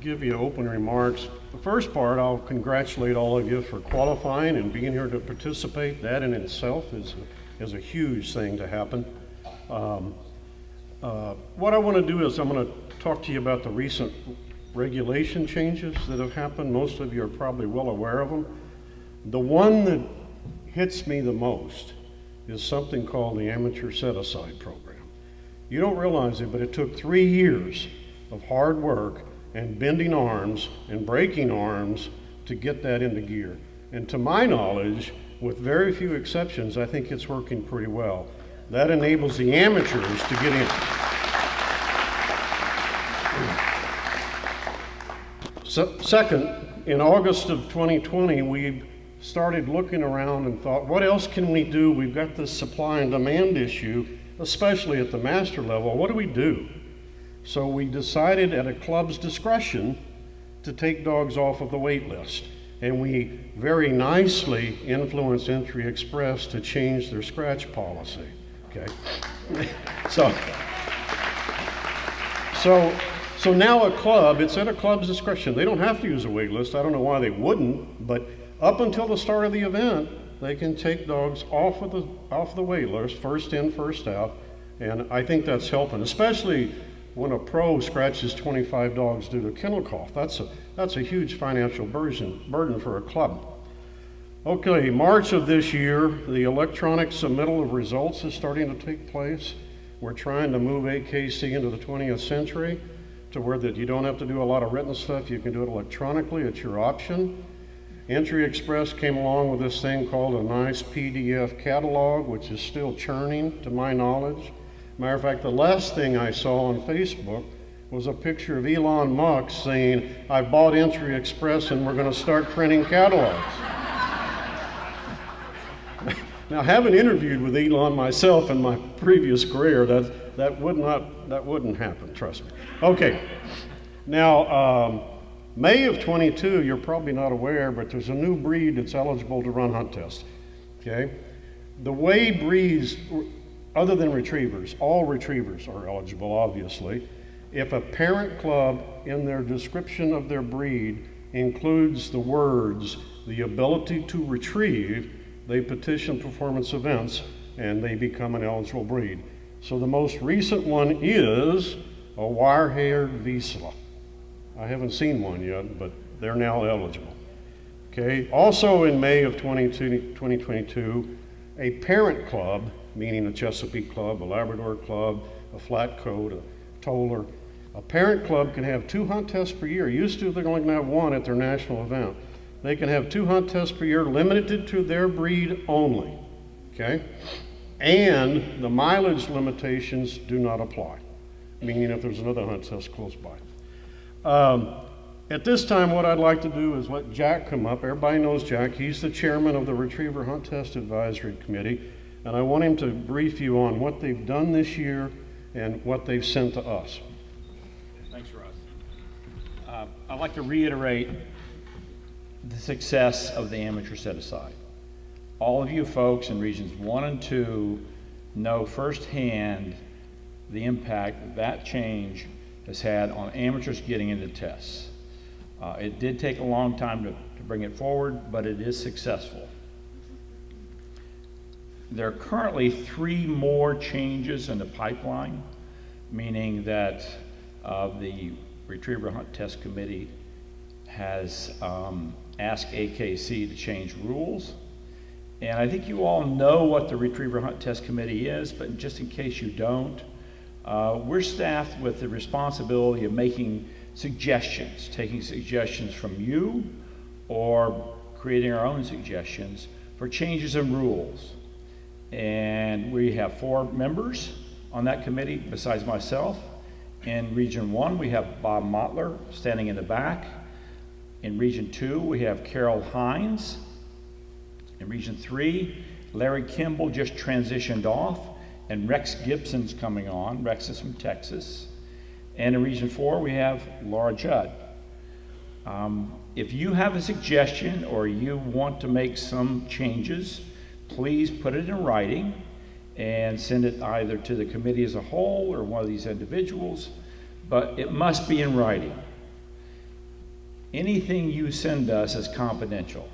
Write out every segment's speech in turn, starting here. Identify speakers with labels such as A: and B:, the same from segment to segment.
A: give you open remarks. The first part, I'll congratulate all of you for qualifying and being here to participate. That in itself is a huge thing to happen. What I want to do is I'm going to talk to you about the recent regulation changes that have happened. Most of you are probably well aware of them. The one that hits me the most is something called the Amateur Set-Aside Program. You don't realize it, but it took 3 years of hard work and bending arms and breaking arms to get that into gear. And to my knowledge, with very few exceptions, I think it's working pretty well. That enables the amateurs to get in. Second, in August of 2020, we started looking around and thought, what else can we do? We've got this supply and demand issue, especially at the master level. What do we do? So we decided at a club's discretion to take dogs off of the wait list. And we very nicely influenced Entry Express to change their scratch policy, okay? So now a club, it's at a club's discretion. They don't have to use a wait list. I don't know why they wouldn't, but up until the start of the event, they can take dogs off the wait list, first in, first out, and I think that's helping, especially when a pro scratches 25 dogs due to kennel cough. That's a huge financial burden for a club. Okay, March of this year, the electronic submittal of results is starting to take place. We're trying to move AKC into the 20th century to where that you don't have to do a lot of written stuff. You can do it electronically. It's your option. Entry Express came along with this thing called a nice PDF catalog, which is still churning to my knowledge. Matter of fact, the last thing I saw on Facebook was a picture of Elon Musk saying, I bought Entry Express and we're going to start printing catalogs. Now, having interviewed with Elon myself in my previous career, that wouldn't happen, trust me. Okay, now, May of 22, you're probably not aware, but there's a new breed that's eligible to run hunt tests, okay? The way breeds, other than retrievers, all retrievers are eligible, obviously. If a parent club in their description of their breed includes the words, the ability to retrieve, they petition performance events and they become an eligible breed. So the most recent one is a wire-haired Vizsla. I haven't seen one yet, but they're now eligible. Okay. Also in May of 2022, a parent club, meaning a Chesapeake club, a Labrador club, a flat coat, a Toller, a parent club can have 2 hunt tests per year. Used to, they're only going to have 1 at their national event. They can have 2 hunt tests per year, limited to their breed only. Okay. And the mileage limitations do not apply, meaning if there's another hunt test close by. At this time, what I'd like to do is let Jack come up. Everybody knows Jack. He's the chairman of the Retriever Hunt Test Advisory Committee, and I want him to brief you on what they've done this year and what they've sent to us.
B: Thanks, Russ. I'd like to reiterate the success of the amateur set-aside. All of you folks in regions 1 and 2 know firsthand the impact that change has had on amateurs getting into tests. It did take a long time to bring it forward, but it is successful. There are currently 3 more changes in the pipeline, meaning that the Retriever Hunt Test Committee has asked AKC to change rules. And I think you all know what the Retriever Hunt Test Committee is, but just in case you don't, we're staffed with the responsibility of making suggestions, taking suggestions from you or creating our own suggestions for changes in rules. And we have 4 members on that committee besides myself. In Region 1, we have Bob Mottler standing in the back. In Region 2, we have Carol Hines. In Region 3, Larry Kimball just transitioned off, and Rex Gibson's coming on. Rex is from Texas. And in Region 4, we have Laura Judd. If you have a suggestion or you want to make some changes, please put it in writing and send it either to the committee as a whole or one of these individuals, but it must be in writing. anything you send us is confidential.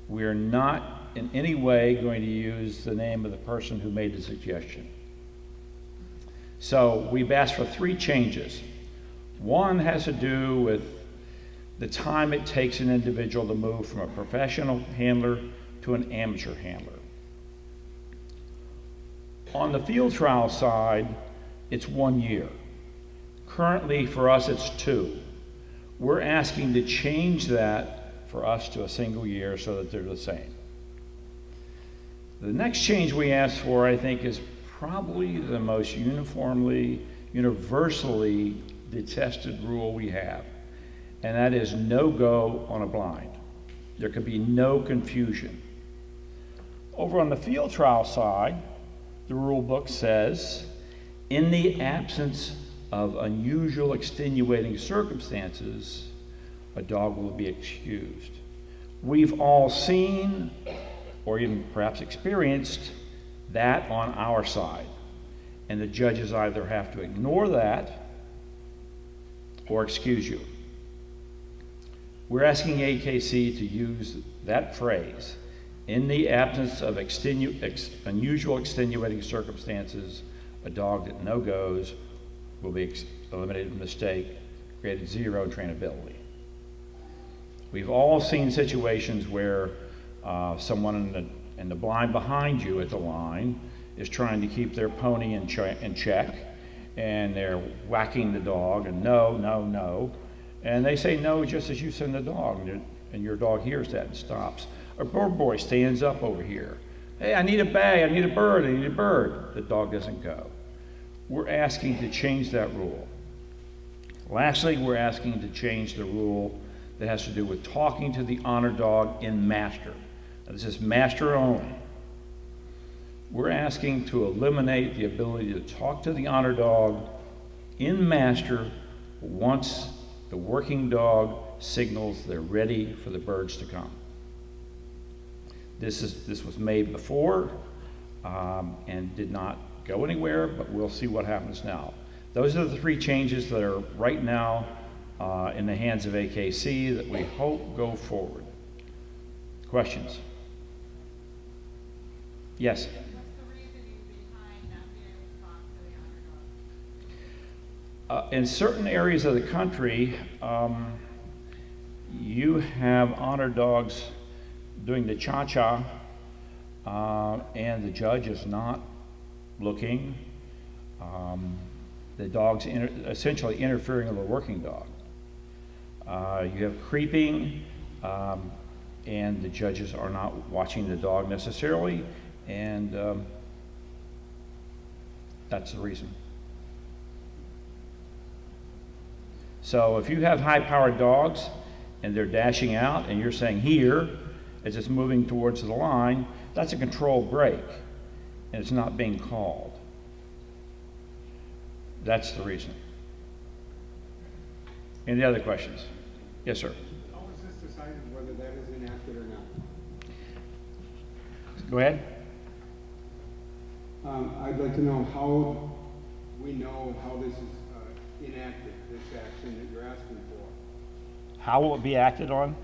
B: We are not in any way going to use the name of the person who made the suggestion. So we've asked for 3 changes. One has to do with the time it takes an individual to move from a professional handler to an amateur handler. On the field trial side, it's 1 year. Currently, for us, it's 2. We're asking to change that for us to a single year so that they're the same. The next change we asked for, I think, is probably the most universally detested rule we have, and that is no go on a blind. There could be no confusion. Over on the field trial side, the rule book says, in the absence of unusual extenuating circumstances, a dog will be excused. We've all seen, or even perhaps experienced, that on our side. And the judges either have to ignore that or excuse you. We're asking AKC to use that phrase, in the absence of unusual extenuating circumstances, a dog that no goes will be eliminated from mistake, created 0 trainability. We've all seen situations where someone in the blind behind you at the line is trying to keep their pony in check, and they're whacking the dog, and no, no, no. And they say no just as you send the dog, and your dog hears that and stops. A bird boy stands up over here. Hey, I need a bag, I need a bird, I need a bird. The dog doesn't go. We're asking to change that rule. Lastly, we're asking to change the rule that has to do with talking to the honor dog in master. Now, this is master only. We're asking to eliminate the ability to talk to the honor dog in master once the working dog signals they're ready for the birds to come. This was made before and did not go anywhere, but we'll see what happens now. Those are the 3 changes that are right now in the hands of AKC that we hope go forward. Questions? Yes?
C: What's the reasoning behind not being able to talk to the honor dog?
B: In certain areas of the country, you have honor dogs doing the cha-cha, and the judge is not looking. The dog's essentially interfering with a working dog. You have creeping, and the judges are not watching the dog necessarily, and that's the reason. So if you have high-powered dogs and they're dashing out and you're saying here as it's moving towards the line, that's a controlled break and it's not being called. That's the reason. Any other questions? Yes, sir.
D: How is this decided whether that is enacted or not?
B: Go ahead.
D: I'd like to know how we know how this is enacted, this action that you're asking for.
B: How will it be acted on?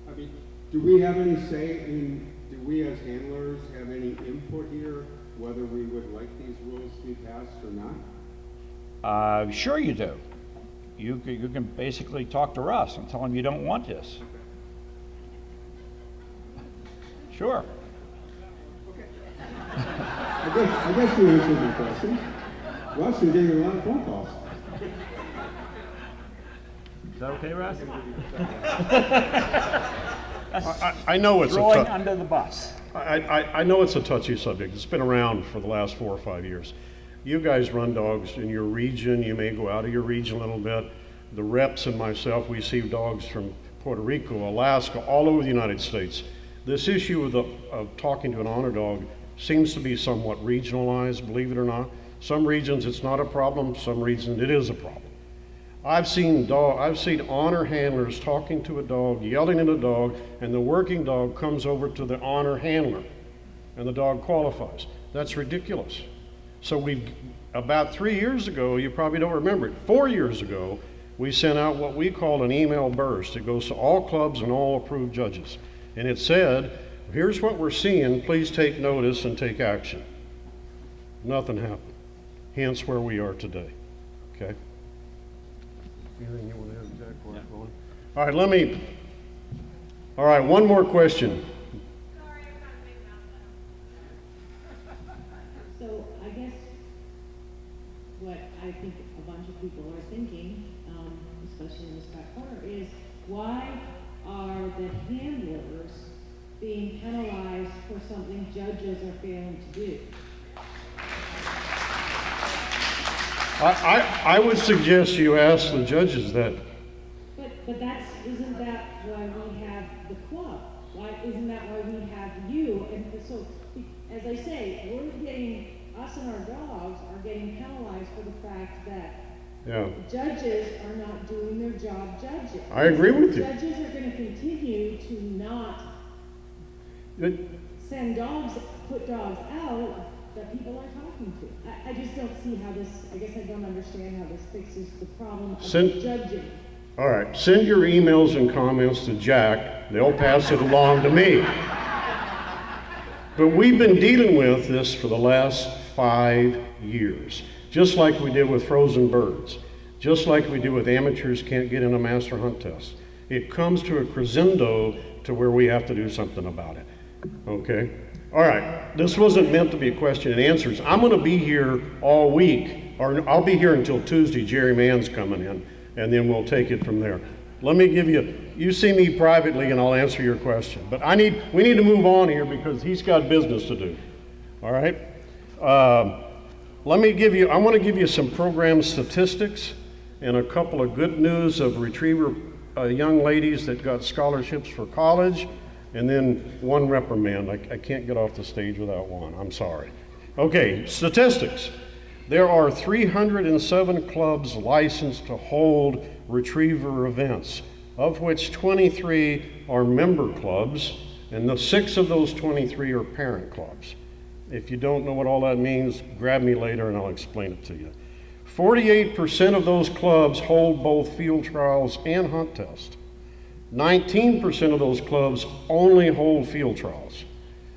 D: I mean, do we have any say in, do we as handlers have any input here, whether we would like these rules to be passed or not?
B: Sure you do. You can basically talk to Russ and tell him you don't want this. Sure.
D: I guess you answered my question. Russ, you're getting a lot of phone calls.
B: Is that okay, Russ?
A: I know it's
B: Throwing under the bus.
A: I know it's a touchy subject. It's been around for the last 4 or 5 years. You guys run dogs in your region. You may go out of your region a little bit. The reps and myself, we see dogs from Puerto Rico, Alaska, all over the United States. This issue of talking to an honor dog seems to be somewhat regionalized, believe it or not. Some regions it's not a problem, some regions it is a problem. I've seen honor handlers talking to a dog, yelling at a dog, and the working dog comes over to the honor handler, and the dog qualifies. That's ridiculous. So about 3 years ago, you probably don't remember it, 4 years ago, we sent out what we call an email burst. It goes to all clubs and all approved judges. And it said, here's what we're seeing, please take notice and take action. Nothing happened. Hence where we are today. Okay? Anything you want to add, Jack? Where I'm going? All right, all right, one more question.
C: Sorry, I've got a big mouth.
E: So I guess what I think a bunch of people are thinking, especially in this back corner, is why are the handlers being penalized for something judges are failing to do?
A: I would suggest you ask the judges that.
E: But isn't that why we have the club? Why isn't that why we have you? And so, as I say, us and our dogs are getting penalized for the fact that judges are not doing their job judging.
A: I agree with you.
E: Judges are going to continue to not put dogs out that people are talking to. I just don't see how this, I guess I don't understand how this fixes the problem of judging.
A: All right, send your emails and comments to Jack. They'll pass it along to me. But we've been dealing with this for the last 5 years, just like we did with frozen birds, just like we do with amateurs can't get in a master hunt test. It comes to a crescendo to where we have to do something about it. Okay? All right, this wasn't meant to be a question and answers. I'm going to be here all week, or I'll be here until Tuesday. Jerry Mann's coming in, and then we'll take it from there. Let me give you see me privately and I'll answer your question. But we need to move on here because he's got business to do. All right? I want to give you some program statistics and a couple of good news of retriever young ladies that got scholarships for college, and then one reprimand. I can't get off the stage without one. I'm sorry. Okay, statistics. There are 307 clubs licensed to hold retriever events, of which 23 are member clubs, and 6 of those 23 are parent clubs. If you don't know what all that means, grab me later and I'll explain it to you. 48% of those clubs hold both field trials and hunt tests. 19% of those clubs only hold field trials,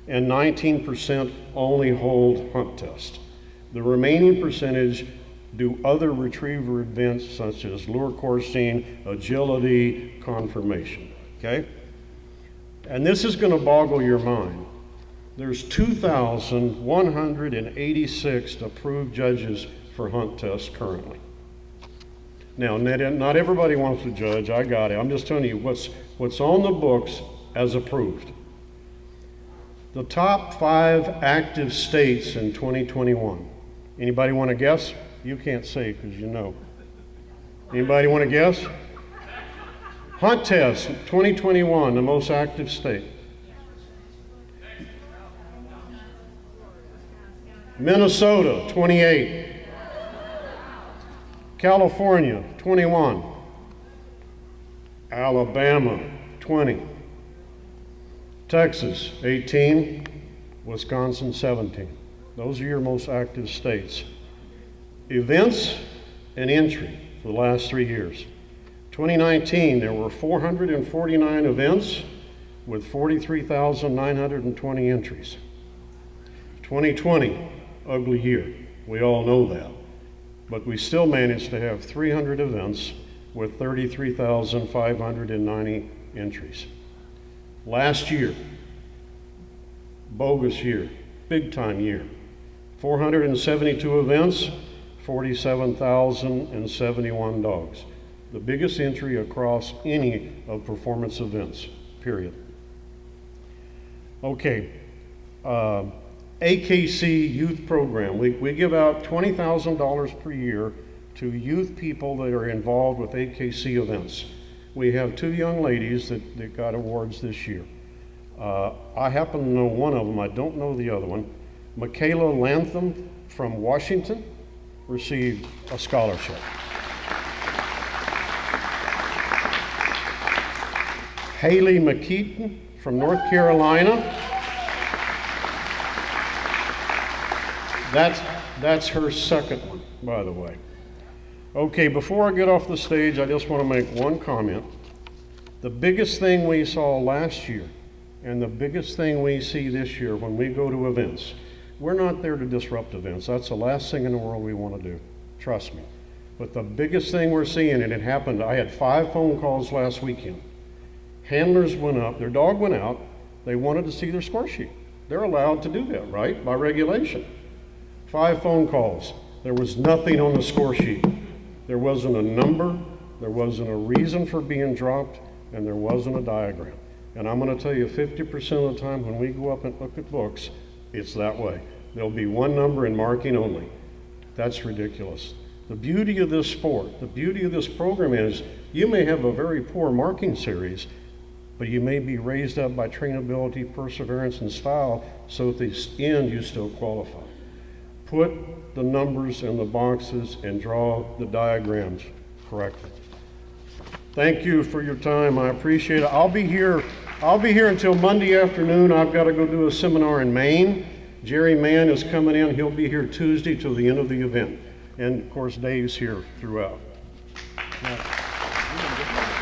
A: and 19% only hold hunt tests. The remaining percentage do other retriever events such as lure coursing, agility, conformation, okay? And this is going to boggle your mind. There's 2,186 approved judges for hunt tests currently. Now, not everybody wants to judge, I got it. I'm just telling you what's on the books as approved. The top 5 active states in 2021. Anybody want to guess? You can't say because you know. Anybody want to guess? Hunt tests, 2021, the most active state. Minnesota, 28. California, 21. Alabama, 20. Texas, 18. Wisconsin, 17. Those are your most active states. Events and entry for the last 3 years. 2019, there were 449 events with 43,920 entries. 2020, ugly year. We all know that. But we still managed to have 300 events with 33,590 entries. Last year, bogus year, big time year. 472 events, 47,071 dogs. The biggest entry across any of performance events, period. Okay, AKC youth program. We give out $20,000 per year to youth people that are involved with AKC events. We have 2 young ladies that got awards this year. I happen to know one of them, I don't know the other one. Michaela Lantham from Washington received a scholarship. Haley McKeaton from North Carolina. That's her second one, by the way. Okay, before I get off the stage, I just want to make one comment. The biggest thing we saw last year and the biggest thing we see this year when we go to events, we're not there to disrupt events. That's the last thing in the world we want to do. Trust me. But the biggest thing we're seeing, and it happened, I had 5 phone calls last weekend. Handlers went up, their dog went out, they wanted to see their score sheet. They're allowed to do that, right? By regulation. 5 phone calls. There was nothing on the score sheet. There wasn't a number, there wasn't a reason for being dropped, and there wasn't a diagram. And I'm going to tell you 50% of the time when we go up and look at books, it's that way. There'll be one number and marking only. That's ridiculous. The beauty of this sport, the beauty of this program is you may have a very poor marking series, but you may be raised up by trainability, perseverance, and style, so at the end you still qualify. Put the numbers in the boxes and draw the diagrams correctly. Thank you for your time. I appreciate it. I'll be here until Monday afternoon. I've got to go do a seminar in Maine. Jerry Mann is coming in. He'll be here Tuesday till the end of the event. And of course, Dave's here throughout.